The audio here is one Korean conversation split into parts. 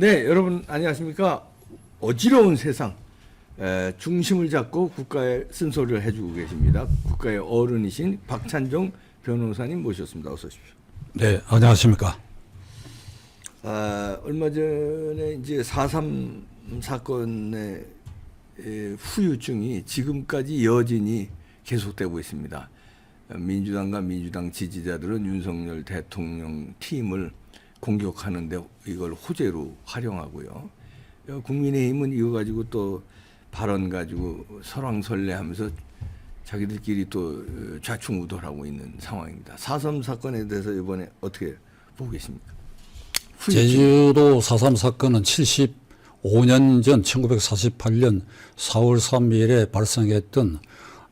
네, 여러분 안녕하십니까? 어지러운 세상 중심을 잡고 국가의 쓴소리를 해주고 계십니다. 국가의 어른이신 박찬종 변호사님 모셨습니다. 어서 오십시오. 네, 안녕하십니까? 얼마 전에 이제 4.3 사건의 후유증이 지금까지 여전히 계속되고 있습니다. 민주당과 민주당 지지자들은 윤석열 대통령 팀을 공격하는데 이걸 호재로 활용하고요. 국민의힘은 이거 가지고 또 발언 가지고 설왕설래하면서 자기들끼리 또 좌충우돌하고 있는 상황입니다. 4.3 사건에 대해서 이번에 어떻게 보고 계십니까? 제주도 4.3 사건은 75년 전 1948년 4월 3일에 발생했던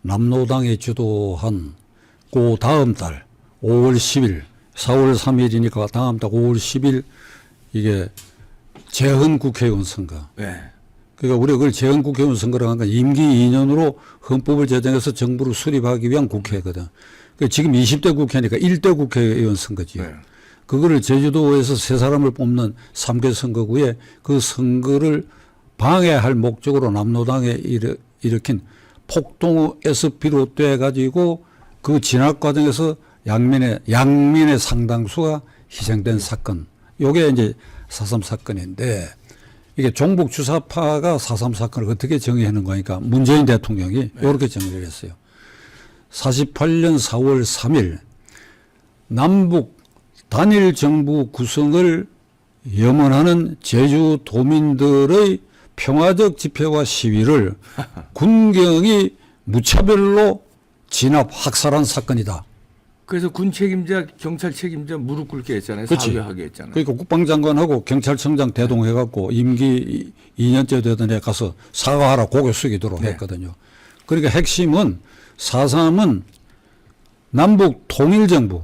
남로당이 주도한 그 다음 달 5월 10일 4월 3일이니까 다음 달 5월 10일 이게 재헌 국회의원 선거. 네. 그러니까 우리가 그걸 재헌 국회의원 선거라고 하는 건 임기 2년으로 헌법을 제정해서 정부를 수립하기 위한 국회거든. 그러니까 지금 20대 국회니까 1대 국회의원 선거지요. 네. 그거를 제주도에서 세 사람을 뽑는 3개 선거구에 그 선거를 방해할 목적으로 남로당에 일으킨 폭동에서 비롯돼 가지고 그 진압 과정에서 양민의 상당수가 희생된 사건. 요게 이제 4.3 사건인데 이게 종북 주사파가 4.3 사건을 어떻게 정의하는 거니까 문재인 대통령이 이렇게 정의를 했어요. 48년 4월 3일 남북 단일 정부 구성을 염원하는 제주도민들의 평화적 집회와 시위를 군경이 무차별로 진압 학살한 사건이다. 그래서 군 책임자, 경찰 책임자 무릎 꿇게 했잖아요. 그치. 사죄하게 했잖아요. 그러니까 국방장관하고 경찰청장 대동해갖고 임기 2년째 되던 애 가서 사과하라 고개 숙이도록 네. 했거든요. 그러니까 핵심은 4.3은 남북 통일정부,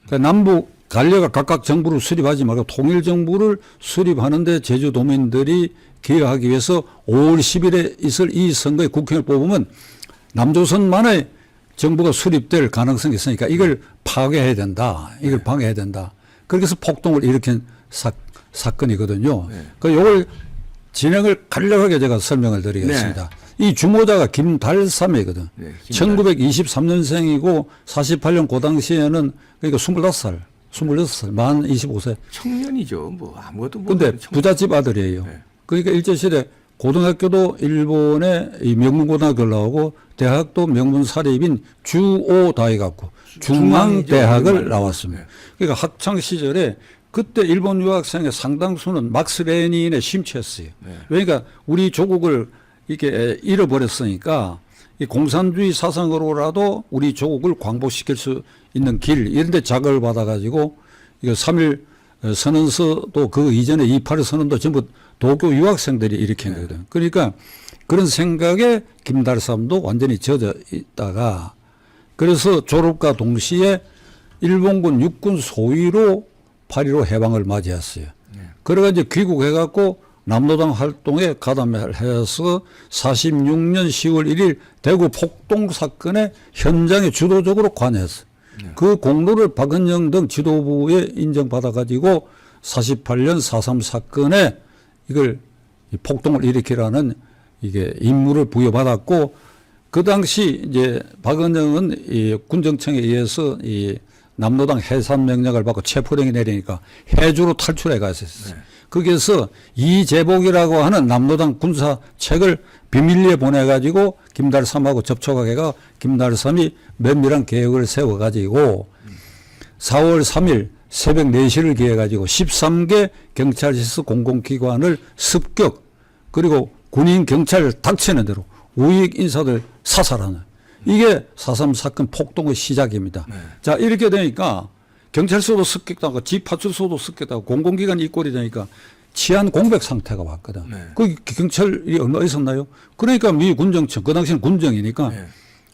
그러니까 남북 관료가 각각 정부를 수립하지 말고 통일정부를 수립하는데 제주도민들이 기여하기 위해서 5월 10일에 있을 이 선거에 국회의원을 뽑으면 남조선만의 정부가 수립될 가능성이 있으니까 이걸 파괴해야 된다. 이걸 방해해야 된다. 그렇게 해서 폭동을 일으킨 사건이거든요. 네. 그 요걸 진행을 간략하게 제가 설명을 드리겠습니다. 이 주모자가 김달삼이거든. 네, 1923년생이고 48년 그 당시에는 그러니까 26살, 만 25세. 청년이죠. 뭐 아무것도 못 근데 하는 청년. 부잣집 아들이에요. 네. 그러니까 일제시대 고등학교도 일본의 이 명문고등학교를 나오고 대학도 명문 사립인 주오다에 갔고 중앙대학을 나왔습니다. 네. 그러니까 학창 시절에 그때 일본 유학생의 상당수는 막스 레닌에 심취했어요. 네. 그러니까 우리 조국을 이렇게 잃어버렸으니까 이 공산주의 사상으로라도 우리 조국을 광복시킬 수 있는 길 이런 데 자극을 받아가지고 이거 3.1 선언서도 그 이전에 2.8 선언도 전부 도쿄 유학생들이 일으킨 거거든. 그러니까 그런 생각에 김달삼도 완전히 젖어 있다가 그래서 졸업과 동시에 일본군 육군 소위로 8.15 해방을 맞이했어요. 그래가지고 귀국해갖고 남로당 활동에 가담을 해서 46년 10월 1일 대구 폭동 사건의 현장에 주도적으로 관여했어요. 그 공로를 박은영 등 지도부에 인정받아가지고 48년 4.3 사건에 이걸 폭동을 일으키라는 이게 임무를 부여받았고 그 당시 이제 박은영은 이 군정청에 의해서 이 남로당 해산 명령을 받고 체포령이 내리니까 해주로 탈출해 갔었어요. 거기에서 이재복이라고 하는 남로당 군사책을 비밀리에 보내가지고 김달삼하고 접촉하게가 김달삼이 면밀한 계획을 세워가지고 4월 3일 새벽 4시를 기해가지고 13개 경찰시설 공공기관을 습격 그리고 군인 경찰을 닥치는 대로 우익 인사들 사살하는 이게 4.3 사건 폭동의 시작입니다. 네. 자 이렇게 되니까 경찰서도 습격당하고 집파출소도 습격당하고 공공기관이 입골이 되니까 치안 공백 상태가 왔거든. 네. 거기 경찰이 얼마 있었나요? 그러니까 미 군정청, 그 당시는 군정이니까 네.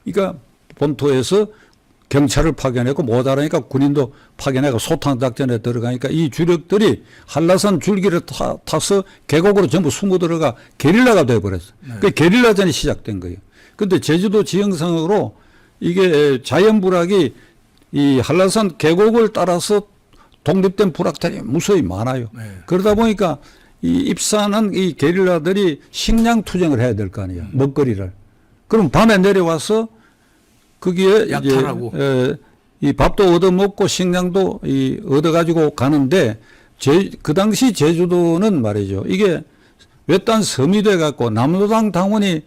그러니까 본토에서 경찰을 파견했고 모자라니까 군인도 파견해서 소탕작전에 들어가니까 이 주력들이 한라산 줄기를 타서 계곡으로 전부 숨어 들어가 게릴라가 돼버렸어. 그 게릴라전이 시작된 거예요. 그런데 제주도 지형상으로 이게 자연불악이 이 한라산 계곡을 따라서 독립된 불악들이 무수히 많아요. 네. 그러다 보니까 이 입산한 이 게릴라들이 식량 투쟁을 해야 될 거 아니에요. 먹거리를. 그럼 밤에 내려와서 거기에 약탈하고. 이제 이 밥도 얻어 먹고 식량도 얻어 가지고 가는데 그 당시 제주도는 말이죠. 이게 외딴 섬이 돼 갖고 남로당 당원이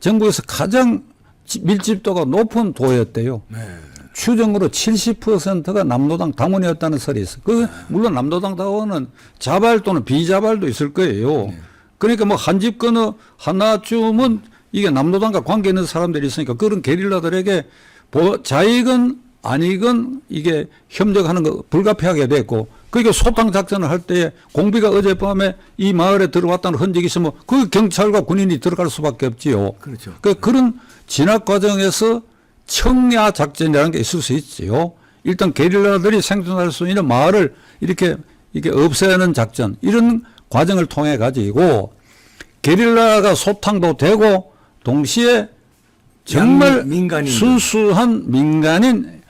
전국에서 가장 밀집도가 높은 도였대요. 네. 추정으로 70%가 남로당 당원이었다는 설이 있어요. 물론 남로당 당원은 자발 또는 비자발도 있을 거예요. 그러니까 뭐 한 집 건너 하나쯤은 이게 남로당과 관계 있는 사람들이 있으니까 그런 게릴라들에게 자익은 아니건 이게 협력하는 거 불가피하게 됐고, 그러니까 소탕 작전을 할 때에 공비가 어젯밤에 이 마을에 들어왔다는 흔적이 있으면 그 경찰과 군인이 들어갈 수밖에 없지요. 그렇죠. 그런 진압 과정에서 청야 작전이라는 게 있을 수 있지요. 일단 게릴라들이 생존할 수 있는 마을을 이게 없애는 작전, 이런 과정을 통해 가지고 게릴라가 소탕도 되고 동시에 정말 순수한 민간인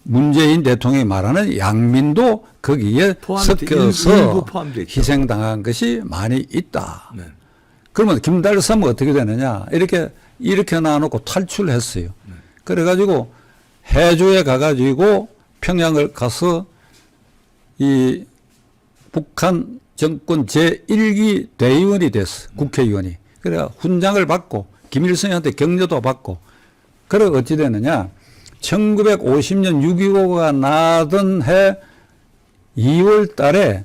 문재인 대통령이 말하는 양민도 거기에 섞여서 희생당한 것이 많이 있다. 네. 그러면 김달삼은 어떻게 되느냐? 이렇게 놔놓고 탈출했어요. 네. 그래가지고 해주에 가가지고 평양을 가서 이 북한 정권 제1기 대의원이 됐어. 국회의원이. 그래 훈장을 받고 김일성한테 격려도 받고. 그래 어찌 되느냐? 1950년 6.25가 나던 해 2월 달에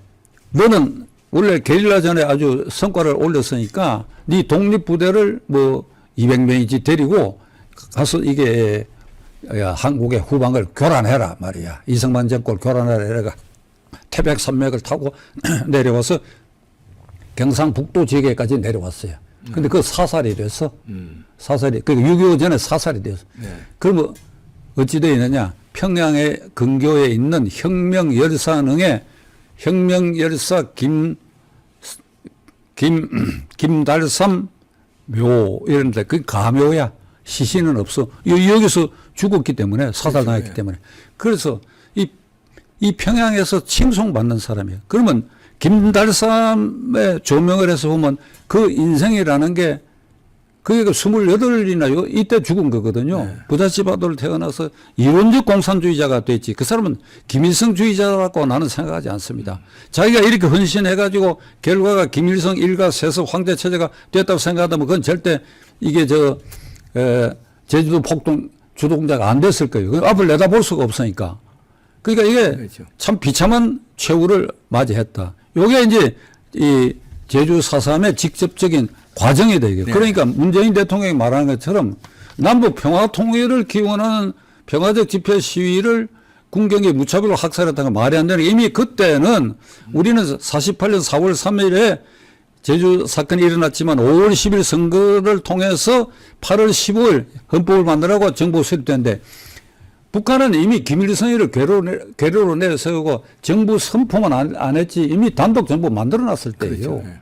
너는 원래 게릴라전에 아주 성과를 올렸으니까 네 독립부대를 뭐 200명이지 데리고 가서 이게 한국의 후방을 교란해라 말이야. 이승만 정권 교란해라. 태백산맥을 타고 내려와서 경상북도 지역에까지 내려왔어요. 근데 그 사살이 됐어. 사살이, 그러니까 6.25 전에 사살이 됐어. 네. 그러면 어찌 되어 있느냐? 평양의 근교에 있는 혁명열사능에 혁명열사 김달삼 묘 이런데 그 가묘야. 시신은 없어. 여기서 죽었기 때문에 사살당했기 때문에. 그래서 이 평양에서 칭송받는 사람이에요. 그러면 김달삼의 조명을 해서 보면 그 인생이라는 게 그게 28이나 이때 죽은 거거든요. 네. 부잣집 아들 태어나서 이론적 공산주의자가 됐지. 그 사람은 김일성주의자라고 나는 생각하지 않습니다. 자기가 이렇게 헌신해가지고 결과가 김일성 일가 세습 황제 체제가 됐다고 생각하면 그건 절대 이게 제주도 폭동 주동자가 안 됐을 거예요. 그 앞을 내다볼 수가 없으니까. 그러니까 이게 그렇죠. 참 비참한 최후를 맞이했다. 요게 이제 이 제주 4.3의 직접적인 과정이 되게. 네. 그러니까 문재인 대통령이 말하는 것처럼 남북 평화 통일을 기원하는 평화적 집회 시위를 군경이 무차별로 학살했다는 건 말이 안 되는 게 이미 그때는 우리는 48년 4월 3일에 제주 사건이 일어났지만 5월 10일 선거를 통해서 8월 15일 헌법을 만들라고 정부 수립됐는데 북한은 이미 김일성이를 괴로로 내세우고 정부 선포만 안 했지 이미 단독 정부 만들어 놨을 때예요. 그렇죠. 네.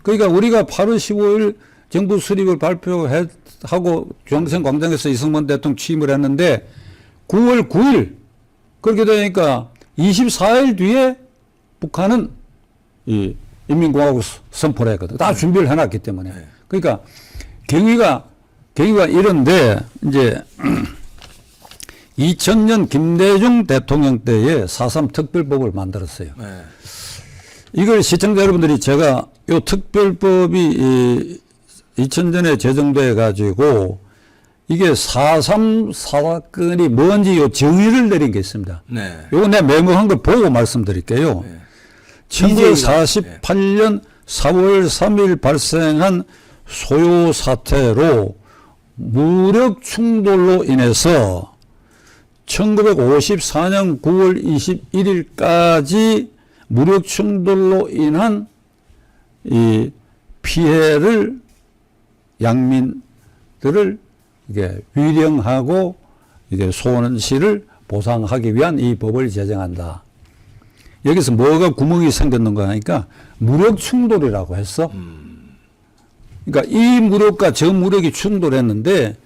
그러니까 우리가 8월 15일 정부 수립을 발표하고 중앙선 광장에서 이승만 대통령 취임을 했는데 9월 9일 그렇게 되니까 24일 뒤에 북한은 이 인민공화국 선포를 했거든. 다 준비를 해놨기 때문에. 네. 그러니까 경위가 이런데 이제 2000년 김대중 대통령 때에 4.3 특별법을 만들었어요. 네. 이걸 시청자 여러분들이 제가 이 특별법이 2000년에 제정돼 가지고 이게 4.3 사건이 뭔지 요 정의를 내린 게 있습니다. 네. 요거 내가 메모한 걸 보고 말씀드릴게요. 네. 1948년 4월 3일 발생한 소요 사태로 무력 충돌로 인해서 1954년 9월 21일까지 무력 충돌로 인한 이 피해를 양민들을 이게 위령하고 이게 손실을 보상하기 위한 이 법을 제정한다. 여기서 뭐가 구멍이 생겼는가 하니까 무력 충돌이라고 했어. 그러니까 이 무력과 저 무력이 충돌했는데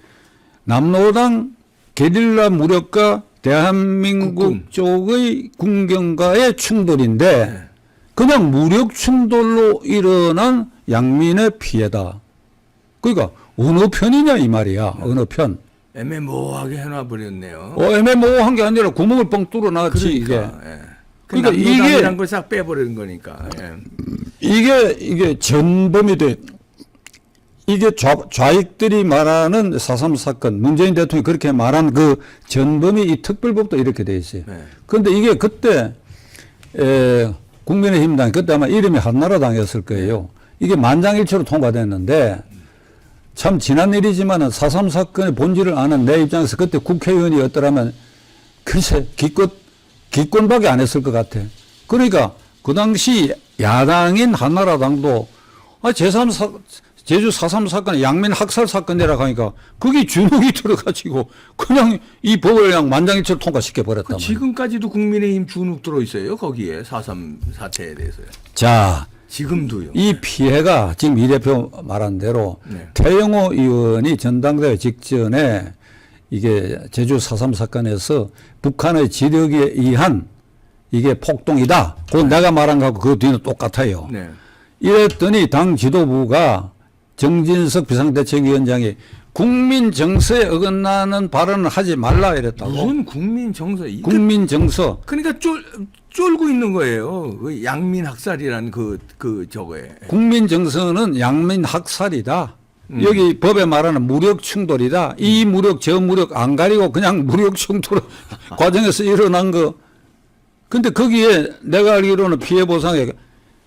남로당 게릴라 무력과 대한민국 국군. 쪽의 군경과의 충돌인데 그냥 무력 충돌로 일어난 양민의 피해다. 그러니까 어느 편이냐 이 말이야. 어느 편. 애매모호하게 해놔 버렸네요. 애매모호한 게 아니라 구멍을 뻥 뚫어놨지 그러니까, 이게. 예. 그러니까 남부당이란 걸 싹 빼버리는 거니까. 예. 이게 전범이 돼. 이게 좌익들이 말하는 4.3 사건, 문재인 대통령이 그렇게 말한 그 전범이 이 특별법도 이렇게 돼 있어요. 네. 그런데 이게 그때 국민의힘당, 그때 아마 이름이 한나라당이었을 거예요. 이게 만장일치로 통과됐는데 참 지난 일이지만은 4.3 사건의 본질을 아는 내 입장에서 그때 국회의원이었더라면 글쎄 기권밖에 안 했을 것 같아. 그러니까 그 당시 야당인 한나라당도 제주 4.3 사건 양민 학살 사건이라고 하니까 그게 주눅이 들어가지고 그냥 이 법을 그냥 만장일치로 통과시켜 버렸단 말이에요. 지금까지도 국민의힘 주눅 들어 있어요. 거기에 4.3 사태에 대해서요. 자, 지금도요. 이 피해가 지금 이 대표 말한 대로 네. 태영호 의원이 전당대회 직전에 이게 제주 4.3 사건에서 북한의 지령에 의한 이게 폭동이다. 그건 내가 말한 거하고 그 뒤는 똑같아요. 네. 이랬더니 당 지도부가 정진석 비상대책위원장이 국민 정서에 어긋나는 발언을 하지 말라 이랬다고. 무슨 국민 정서? 국민 정서. 그러니까 쫄고 있는 거예요. 그 양민 학살이라는 그 저거에. 국민 정서는 양민 학살이다. 여기 법에 말하는 무력 충돌이다. 이 무력 저 무력 안 가리고 그냥 무력 충돌 과정에서 일어난 거. 근데 거기에 내가 알기로는 피해 보상에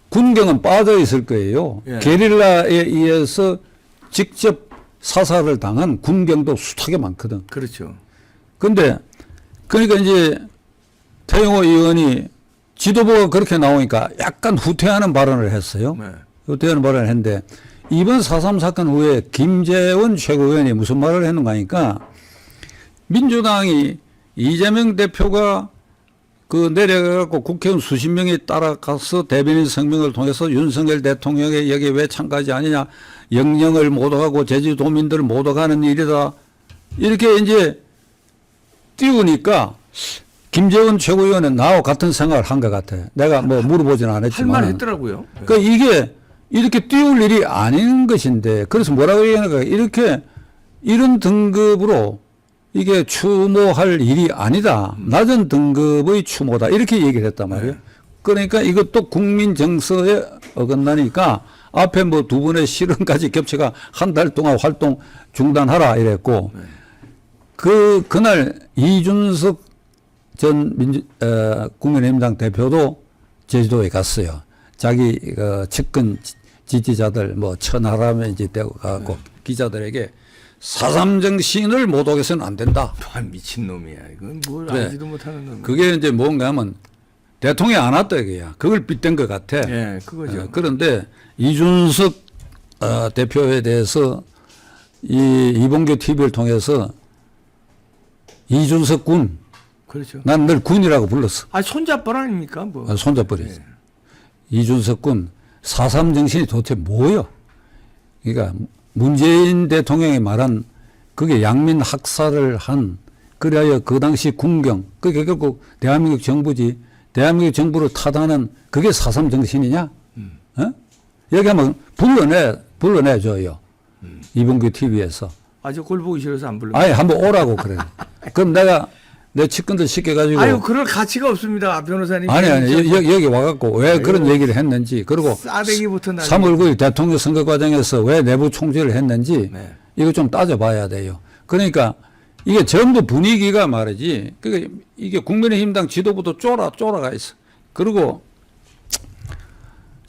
군경은 빠져 있을 거예요. 예. 게릴라에 의해서 직접 사살을 당한 군경도 숱하게 많거든. 그렇죠. 근데 그러니까 이제 태영호 의원이 지도부가 그렇게 나오니까 약간 후퇴하는 발언을 했어요. 네. 후퇴하는 발언을 했는데 이번 4.3 사건 후에 김재원 최고위원이 무슨 말을 했는가 하니까 민주당이 이재명 대표가 그 내려가고 국회의원 수십 명이 따라가서 대변인 성명을 통해서 윤석열 대통령의 여기에 왜 참가하지 않느냐, 영령을 못 오가고 제주도민들을 못 오가는 일이다. 이렇게 이제 띄우니까 김재원 최고위원은 나와 같은 생각을 한 것 같아. 내가 뭐 물어보지는 않았지만. 할 말 했더라고요. 그러니까 이게 이렇게 띄울 일이 아닌 것인데, 그래서 뭐라고 얘기하는가, 이렇게 이런 등급으로 이게 추모할 일이 아니다. 낮은 등급의 추모다. 이렇게 얘기를 했단 말이에요. 네. 그러니까 이것도 국민 정서에 어긋나니까 앞에 뭐 두 번의 실언까지 겹쳐가 한 달 동안 활동 중단하라 이랬고, 네. 그날 이준석 전 국민의힘당 대표도 제주도에 갔어요. 자기 측근 지지자들 뭐 천하람에 이제 되고 가고 기자들에게 4.3 정신을 못 오게서는 안 된다. 아, 미친놈이야. 이건 뭘 그래. 알지도 못하는 놈. 그게 이제 뭔가 하면 대통령이 안 왔다 이거야. 그걸 빗댄 것 같아. 예, 그거죠. 그런데 이준석 대표에 대해서 이봉규 TV를 통해서 이준석 군, 그렇죠. 난 늘 군이라고 불렀어. 아, 손잡벌 아닙니까? 뭐. 손잡버리지. 예. 이준석 군 4.3 정신이 도대체 뭐요? 그러니까 문재인 대통령이 말한 그게 양민 학살을 한, 그래야 그 당시 군경, 그게 결국 대한민국 정부지, 대한민국 정부를 타다는 그게 4.3 정신이냐? 어? 여기하면 불러내줘요. 이봉규 TV에서. 아, 저 꼴 보기 싫어서 안 불러. 아예 한번 오라고 그래. 그럼 내가 내 측근들 시켜가지고. 아유, 그럴 가치가 없습니다, 변호사님. 아니, 여기 와갖고 왜 그런 얘기를 했는지, 그리고 싸대기부터 나중에. 3월 9일 대통령 선거 과정에서 왜 내부 총질을 했는지, 네. 이거 좀 따져봐야 돼요. 그러니까 이게 전부 분위기가 말이지, 그러니까 이게 국민의힘당 지도부도 쫄아가 있어. 그리고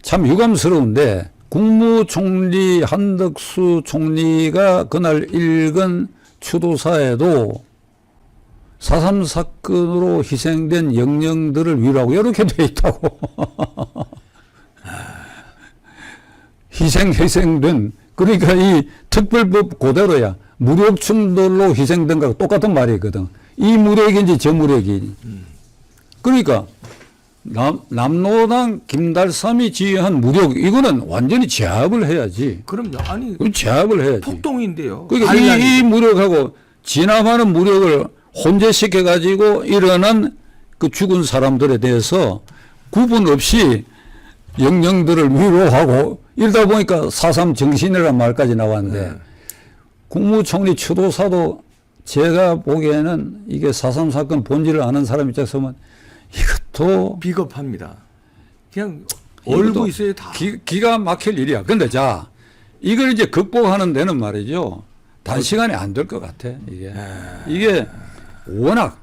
참 유감스러운데, 국무총리 한덕수 총리가 그날 읽은 추도사에도 4.3 사건으로 희생된 영령들을 위로하고 이렇게 돼 있다고. 희생된, 그러니까 이 특별법 그대로야. 무력 충돌로 희생된 거하고 똑같은 말이거든. 이 무력인지 저 무력인지. 그러니까 남로당 김달삼이 지휘한 무력, 이거는 완전히 제압을 해야지. 그럼요. 아니, 제압을 해야지. 폭동인데요. 그러니까 이 무력하고 진압하는 무력을 혼재시켜 가지고 일어난 그 죽은 사람들에 대해서 구분 없이 영령들을 위로하고 이러다 보니까 4.3 정신이라는 말까지 나왔는데 네. 국무총리 추도사도 제가 보기에는 이게 4.3 사건 본질을 아는 사람 입장에서 보면 이것도 비겁합니다. 그냥 이것도 얼고 있어요 다. 기가 막힐 일이야. 근데 자, 이걸 이제 극복하는 데는 말이죠. 단시간에 안 될 것 같아, 이게. 이게 워낙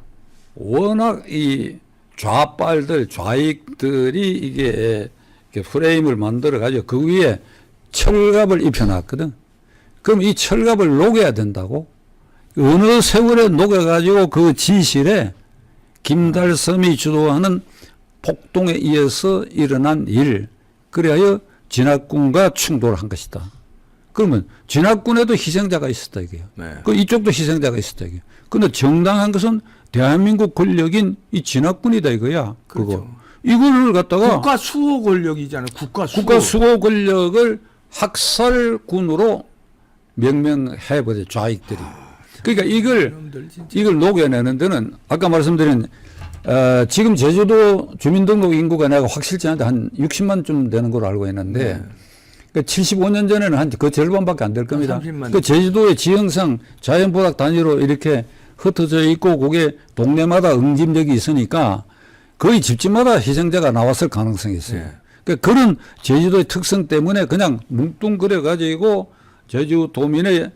이 좌빨들, 좌익들이 이게 프레임을 만들어가지고 그 위에 철갑을 입혀놨거든. 그럼 이 철갑을 녹여야 된다고? 어느 세월에 녹여가지고 그 지실에 김달섬이 주도하는 폭동에 의해서 일어난 일, 그래야 진압군과 충돌한 것이다. 그러면 진압군에도 희생자가 있었다 이게요. 네. 그 이쪽도 희생자가 있었다 이게. 근데 정당한 것은 대한민국 권력인 이 진압군이다 이거야. 그렇죠. 그거. 이거를 갖다가 국가 수호 권력이잖아요. 국가 수호 권력을 학살군으로 명명해버려 좌익들이. 그러니까 이놈들 진짜. 이걸 녹여내는 데는 아까 말씀드린 지금 제주도 주민등록 인구가 내가 확실치 않은데 한 60만쯤 되는 걸로 알고 있는데 그 75년 전에는 한 그 절반밖에 안 될 겁니다. 30만. 그 제주도의 지형상 자연보락 단위로 이렇게 흩어져 있고 그게 동네마다 응집력이 있으니까 거의 집집마다 희생자가 나왔을 가능성이 있어요. 네. 그러니까 그런 제주도의 특성 때문에 그냥 뭉뚱그려 가지고 제주도민의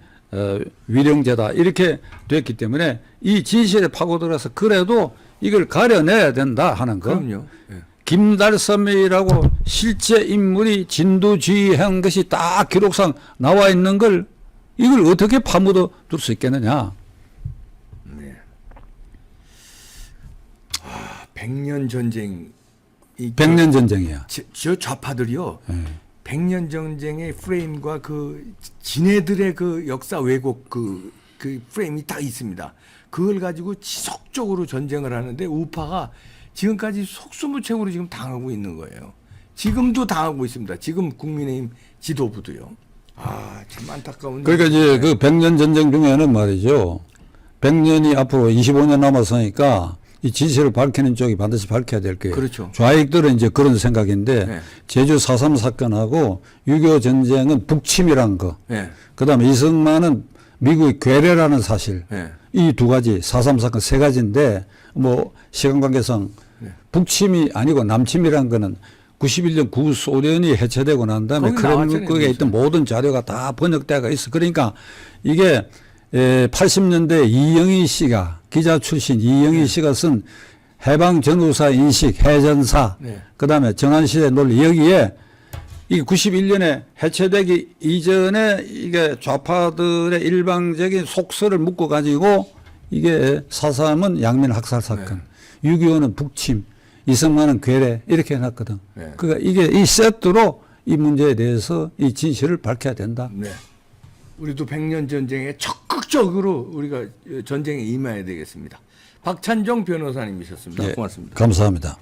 위령제다 이렇게 됐기 때문에 이 진실에 파고들어서 그래도 이걸 가려내야 된다 하는 거. 그럼요. 예. 김달섬이라고 실제 인물이 진두지휘한 것이 딱 기록상 나와 있는 걸 이걸 어떻게 파묻어 둘 수 있겠느냐. 네. 아, 100년 전쟁. 100년 전쟁이야. 저 좌파들이요. 네. 100년 전쟁의 프레임과 그 지네들의 그 역사 왜곡 그 프레임이 딱 있습니다. 그걸 가지고 지속적으로 전쟁을 하는데 우파가 지금까지 속수무책으로 지금 당하고 있는 거예요. 지금도 당하고 있습니다. 지금 국민의힘 지도부도요. 아, 참 안타까운. 그러니까 이제 그 100년 전쟁 중에는 말이죠. 100년이 앞으로 25년 남았으니까 이 진실을 밝히는 쪽이 반드시 밝혀야 될 거예요. 그렇죠. 좌익들은 이제 그런 생각인데 네. 제주 4.3 사건하고 6.25 전쟁은 북침이란 거. 네. 그다음에 이승만은 미국의 괴뢰라는 사실. 네. 이 두 가지 4.3 사건 세 가지인데 뭐 시간 관계상 네. 북침이 아니고 남침이란 거는 91년 구소련이 해체되고 난 다음에 거기 나왔잖아요, 크렘린국에 있던 모든 자료가 다 번역돼가 있어. 그러니까 이게 80년대 이영희 씨가 기자 출신 이영희 씨가 쓴 해방 전후사 인식 해전사 네. 그다음에 정한시대 논리 여기에 이게 91년에 해체되기 이전에 이게 좌파들의 일방적인 속설을 묶어 가지고 이게 4.3은 양민 학살 사건, 6.25는 북침, 이승만은 괴뢰 이렇게 해놨거든. 네. 그러니까 이게 이 세트로 이 문제에 대해서 이 진실을 밝혀야 된다. 네. 우리도 100년 전쟁에 적극적으로 우리가 전쟁에 임해야 되겠습니다. 박찬정 변호사님이셨습니다. 네, 고맙습니다. 감사합니다.